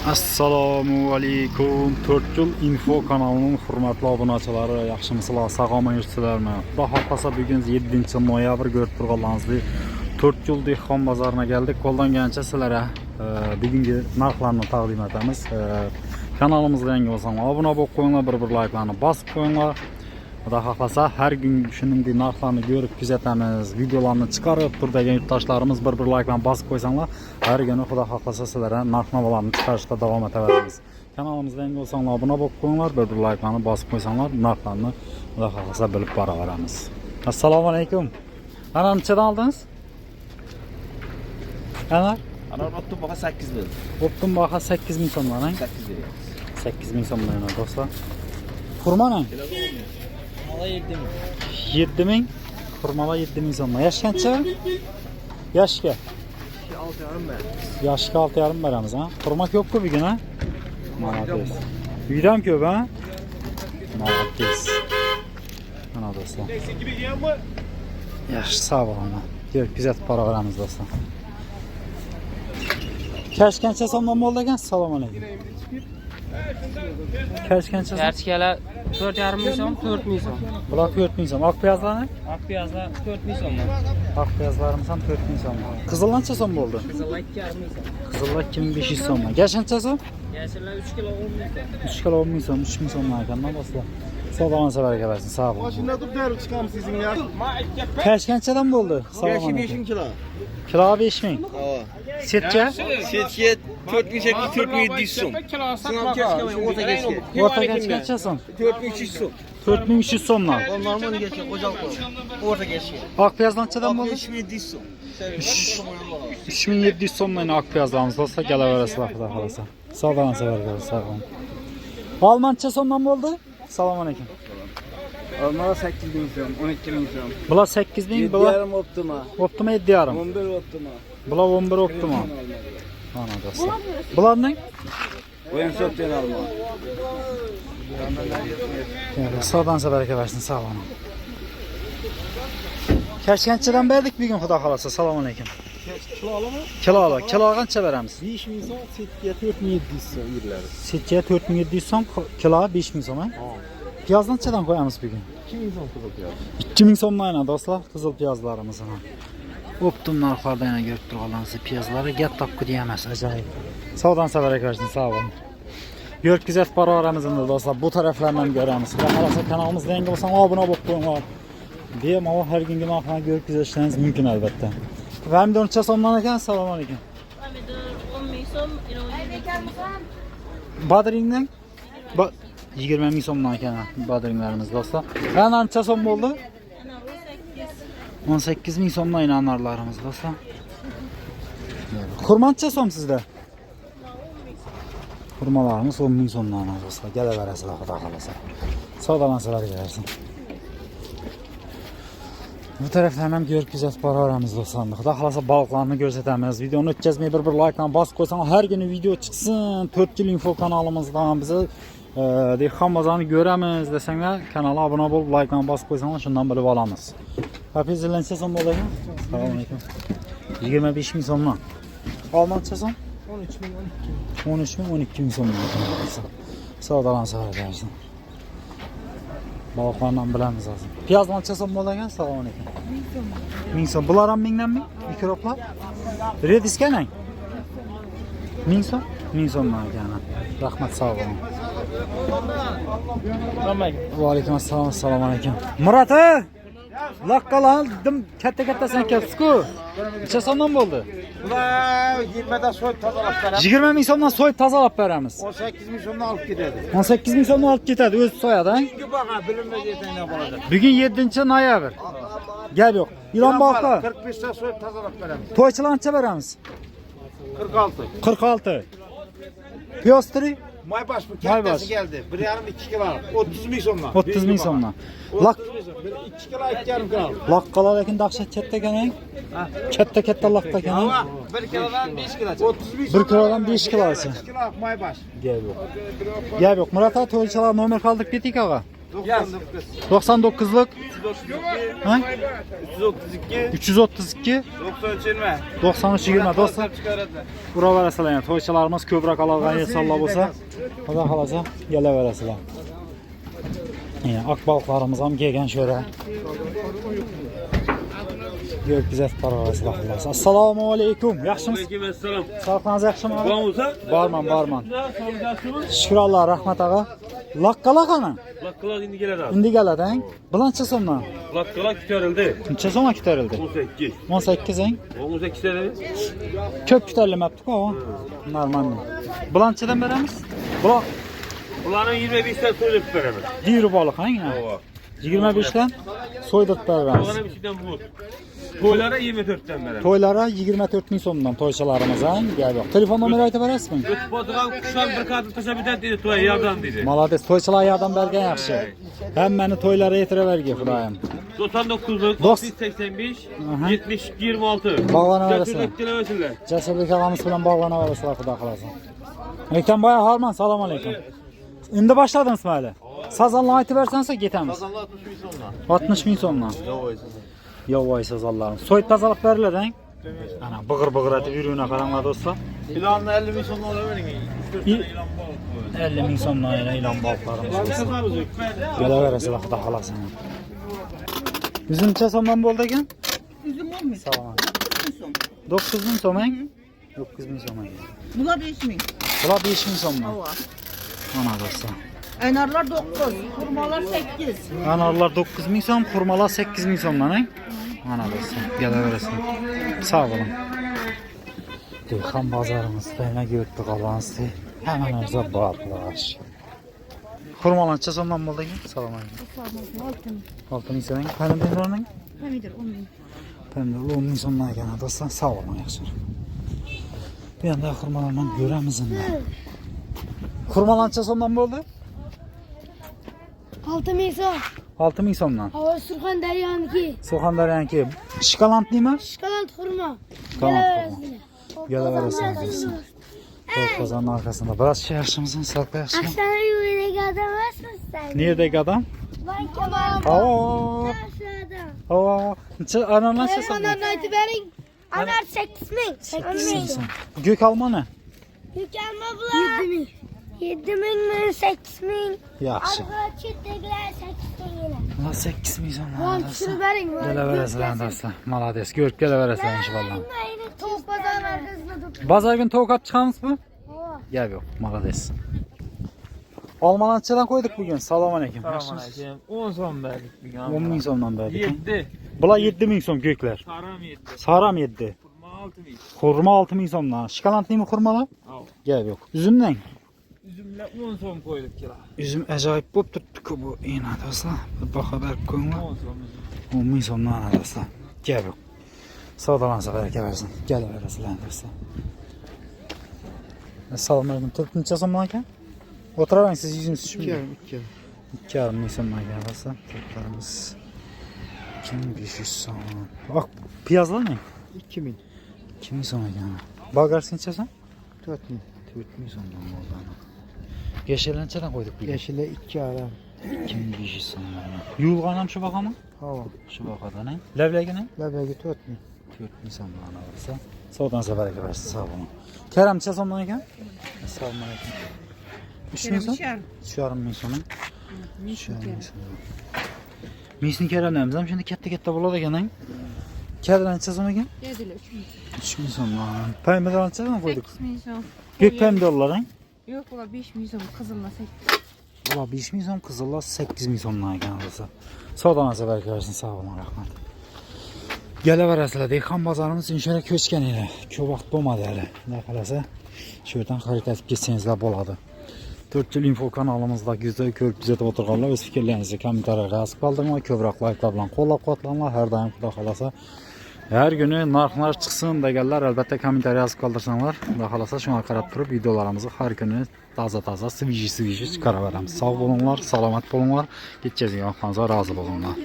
Assalomu alaykum. 4 yil info kanalining hurmatli obunachilari, yaxshimisizlar, sog'lom yursizlarmi? Xudo xohlasa bugun 7-noyabr ko'rib turganlaringizdek 4 yil dehqon bozoriga keldik. Qo'ldan kelgancha sizlarga bugungi narxlarni taqdim etamiz. Kanalimizga yangi bo'lsangiz obuna bo'lib qo'yinglar, bir like'larni bosib qo'yinglar. Xudo xohlasa har kun shuningdek narxlarni ko'rib kuzatamiz, videolarni chiqarib turadigan yurtdoshlarimiz bir like'larni bosib qo'ysanglar, har kuni xudo xohlasa sizlarga narx-navolarni chiqarishda davom etaveramiz. Kanalimizga yangi bo'lsanglar obuna bo'lib qo'yinglar, bir like'larni bosib qo'ysanglar, narxlarni xudo xohlasa bilib boraveramiz. Assalomu alaykum. Ana nechadan oldingiz? Ana Optim baha 8 ming. Optim baha 8 ming so'mdan, 8 beramiz. 8 ming so'mdan do'stlar. Xurmaning 7 ming. Xurmalar 7 ming so'm. Yosh qancha? Yoshga 6,5 beramiz. Yoshga 6,5 beramiz, ha? Xurma ko'p-ku bugun, ha? Malades. Uydan ko'p, ha? Malades. Mana do'stlar. Yaxshi, sog' bo'linglar. Ko'p kuzatib boraveramiz do'stlar. Kash qancha so'mdan bo'ldi ekan? Assalomu alaykum. Kash qancha? Kartikalar 4,5 ming so'm, 4 ming so'm. Bular 4 ming so'm. Oq piyazlarni? Oq piyozlar 4 ming so'm. Oq piyazlarimiz ham 4 ming so'm. Qizil qancha so'm bo'ldi? Qizillar 2,5 ming so'm. Qizillar 2500 so'm. Gash qancha so'm? Yashillar 3 kilo 10 ming so'm. 3 kilo 10 ming so'm, 3 ming so'mdan ekan-da do'stlar. Savdodan safarga bersin, sog' bo'ling. Mashina turib chiqamiz sizga. Kash qanchadan bo'ldi? Assalomu alaykum. 5 kilo. Kiloga 5 ming. Ha. Setga? Setga 4800 4700 so'm. Sinam kechga o'rta kechga. O'rta qancha so'm? 4300 so'm. 4300 so'mdan. Normal kechga qo'jal qo'y. O'rta kechga. Oq piyazdan nechadan bo'ldi? 3700 so'm. 3700 so'mdan oq piyazlarimiz do'stlar, kelaverasizlar xudo xolasa. Savdodan safarga bersin, sog' bo'ling. Olmancha so'mdan bo'ldi? Assalomu alaykum. Olmalar 8 ming so'm, 12 ming so'm. Bular 8 ming, bular 7,5 Optima. Optima 7,5. 11 Optima. Bular 11 Optima. Mana do'stlar. Bularning O'yin sotdan olma. savdodan safarga bersin, sog' bo'ling. Kash qanchadan berdik bugun xudo xolasa? Assalomu alaykum. Kilo qancha beramiz? 5 ming so'm, setga 4700 so'm yillari. Setga 4700 so'm, kilo 5000 so'm, ha? Piyozdan nechadan qo'yamiz bugun? 2000 so'm qilib qo'yamiz. 2000 so'mdan do'stlar, qizil piyozlarimiz ham. Optim narxlarda yana ko'rib turganlarsiz, piyozlari gap topqudi emas, ajoyib. Savdodan safarga bersin, sog' bo'ling. Yo'tkazib boraveramiz endi do'stlar, bu taraflardan ko'ramiz. Xudo xolasa kanalimizga yangi bo'lsangiz obuna bo'lib qo'yinglar. Bemalol har kungi narxlarni ko'rib kuzatishimiz mumkin albatta. Pomidor necha so'mdan ekan? Assalomu alaykum. Pomidor 10 ming so'm, 20 so'm. Badringdan 20 ming so'mdan ekan badringlarimiz do'stlar. Ana necha so'm bo'ldi? 18 ming so'mdan anarlarimiz do'stlar. Xurma necha so'm sizda? Xurmalarimiz 10 ming so'mdan do'stlar. Kelaverasizlar xudo xolasa. Savdolansalarga bersin. Bu tarafdan ham ko'rib kuzatib boraveramiz do'stlar. Xudo xolasa baliqlarni ko'rsatamiz. Videoni o'tkazmay bir like'dan bosib qo'ysang, har kuni video chiqsin. 4 yil info kanalimizdan bizni dehqon bozorini ko'ramiz desanglar, kanalga obuna bo'lib, like'dan bosib qo'ysanglar, shundan bilib olamiz. Apelsinlancha so'm bo'ladi. Assalomu alaykum. 25 ming so'mdan. Olmancha so'm? 13 ming, 13 ming, 12 ming so'mdan. Savdolansa bersin. Baliqlardan bilamiz hozir. Piyoz qancha so'm bo'lgan? Assalomu alaykum. 1000 so'm. Bular ham 1000 danmi? Mikroplar. Rediska nang? 1000 so'm? 1000 so'mdan ekan. Rahmat, sog' bo'ling. Va alaykum assalom, assalomu alaykum. Murat, laqqalandim, katta-kattasan kelibsiz-ku. Necha so'mdan bo'ldi? Ular 20 dan so'y tozalab beramiz. 20 ming so'mdan so'y tozalab beramiz. 18 ming so'mdan olib ketadi. 18 ming so'mdan olib ketadi, o'zi so'yadi, ha? Bugungi baho bilinmay yetaydan bo'ladi. Bugun 7-noyabr. Gap yo'q. Ilon boqqa 45 dan so'y tozalab beramiz. to'ychilarcha beramiz. 46. 46. Piyostri Maybaş bu Maybaş. kattası geldi. 1,5-2 kilo. 30 ming so'mdan. 30 ming so'mdan. 30 ming so'm. 2 kilo 2,5 kilo. Laqqalar lekin dahshat katta ekan, ha? Katta laqqa ekan. Ama 1 kilodan 5 kilo. 30 ming 1 kilodan 5 kilosi. 2 kilo maybaş. Gap yo'q. Gap yo'q. Murat aka, to'ychilar nomer qoldirib ketik, og'a. 99'luk. Ha? 332. 332. 93 93 20 dostlar. Bura verəsilər, yəni toyçularımız kövrək alalğan sallab olsa, Allah qalasa gələ verəsilər. Yəni ak balıqlarımız ham gələn şöyle. Gök güzel para verəsilər. Assalamu aleykum. Yaxşımız? Aleykümselam. Sağlığınız yaxşımı? Olsa? Barman. Şükür Allah, rahmet ağa. Laqqala qana. Lakkala indi gelir abi. İndi gələdən. Bilança sonra. Lakkala kütürüldü. Neçə sonra kütərildi? 18. 18 en. 18 sene. Köp kütərləməbdik o. Normal. Bilançadan verəmiz? Bula Bunların 25'ten soyulup veremez. diri balıq ha yine. 25'ten soydut verəmiz. Bunların bir şeyden bu. Toylara 24'ten veremez. Toylara 24 min sonundan toyçalarımız ha. Gəl yox. Telefon nömrə aytı verəsmi? Götürdüğün kuşlar bir kadın teşebbüden dedi toya yardan dedi. Malades, toyçalar yardan bərgən yaxşı. Həm məni toylara yetirə vergi Xudayım. 99'luk, Dost. 685, Aha. 70, 26. Bağlana verəsən. Götürdük dilemesinler. Cəsəblik ağamız filan bağlana verəsələr Xuda xalasın. Əkən baya Harman, salam aleyküm. İndi başladın İsmail'e. Sazanla aytı versənsə getəmiz. 60 min sonla. Yavaş sazanlarım. Soyut tazalıq verilir ha? Ana bığır etib yürüyünə qaranlar dostlar. İlanla 50 bin sonuna ona verin. 50 min sonla ilə ilan balıqlarımız. Gələ verəsələr Xuda xalasın. Üzüm neçə sondan boldu eken? Üzüm 10 bin. Salam. 9 bin son. 9 min son ha? 9 min son. Bula 5 bin. Bula 5 min sonla. Hava. Ana dostlar. Enarlar 9, kurmalar 8. Anarlar 9 min son, kurmalar 8 min sonla ha? Ana dostlar. Gələ verəsələr. Sağ olun. Duyxan bazarımız fena gördük Allah'ınızı. Hemen orada barlar. Kurmalan neçə sondan boldu eken? Salam aleyküm. 6 min son. Pərindirlərin? Hamidir 10 bin. Pərindirlə 10 min sondan eken dostlar. Sağ olun yaxşı. Bir anda kurmalarla görəmizin. Kurmalan neçə sondan boldu? 6 min son. 6 min sondan. Hava Surxandaryanki. Surxandaryanki şikalant neymi? Şikalant xurma. Şikalant xurma. Gələ verəsən. Toyuq pazarının arkasında. Biraz şey yaşımızın salqa yaşım. Aşağıda yuvarlak adam varsın sen. Neredeki adam? Vay Kemal. Aa, Aşağıda. aa. Neçə ananas Benim hesabı? anam nayti verin. Anar 8 min. 8 min. Gök alma ne? Yüklenme bula. 7 min. 7 min mi? 8 min. Yaxşı. Arka çiftlikler 8 min yine. Ulan 8 min son. Lan kişini verin. Gələ verəsən dostlar. Malades. Görüp gələ verəsən inşallah. Tavuk pazarın arkasında tut. Bazar gün tavuk at çıxamız mı? Hava. Gəl yox. Malades. Almanatçıdan koyduk bugün. Salam aleyküm. Aleyküm. 10 son verdik bir 10 min sondan verdik. 7. Bula 7 min son gökler. Saram 7. Saram 7. Kurma 6 bin. Xurma 6 min sondan. Şikalant neymi xurmalar? Al. Gəl yox. Üzümdən? Üzümle 10 son koyduk kira. Üzüm acayip bop tuttu ki bu iğne dostlar. Bir baka berk koyun 10 var. son. 10 min sondan dostlar. Gəl yox. Sağdalansa bərəkə versin. Gəl verəsilən dostlar. Salam aleyküm. Tut neçə sondan eken? Oturarın siz yüzünüz düşmüyor. 2,5 min sondan eken dostlar. Tutlarımız. 2500 son. Bak piyazlar ne? 2000, 2 min son eken. Bagarsın neçə son? 4000. 4 min sondan oldu ana. Yeşilən neçədən koyduk bu? Yeşile 2 ara. 2500 sondan. Yulğanam şu baka mı? Hava. Şu bakada ne? Levlege ne? Lebegi 4000. 4 min sondan alırsa. Sağdan seferek versin sağ olun. Kerem neçə sondan eken? Salam aleyküm. 3 min son? 3,5 min sonu. 3,5 min sonu. Misin keremlərimizəm şimdi kətdə buladı eken. Kerem neçə son eken? 3 min sondan. Pəymədar neçədən koyduk? 8 milyon. Gök pəymədorlar ha? Yok valla 5 milyon kızılla 8. Valla 5 min son, kızıllar 8 min sondan eken alırsa. Sağdan seferek versin sağ olun rəhmət. Gələ verəsilə Deyxan bazarımız inşallah köçkən elə. Kövaxt olmadı hələ. Nə qaləsə şuradan xarit edib geçsənizlər boladı. 4 yıl info kanalımızda güzel görüp bizə də oturğanlar öz fikirlərinizi kommentarlara yazıb qaldırma, kövrək layıqlarla qollab quvvatlanlar, hər daim Xuda xalasa. Hər günü narxlar çıxsın da gəllər, əlbəttə kommentar yazıb qaldırsanlar. Xuda xalasa şuna qarab durub videolarımızı hər günü taza sviji çıxara verəm. Sağ olunlar, salamat olunlar. Getcəz yanxanıza razı olunlar.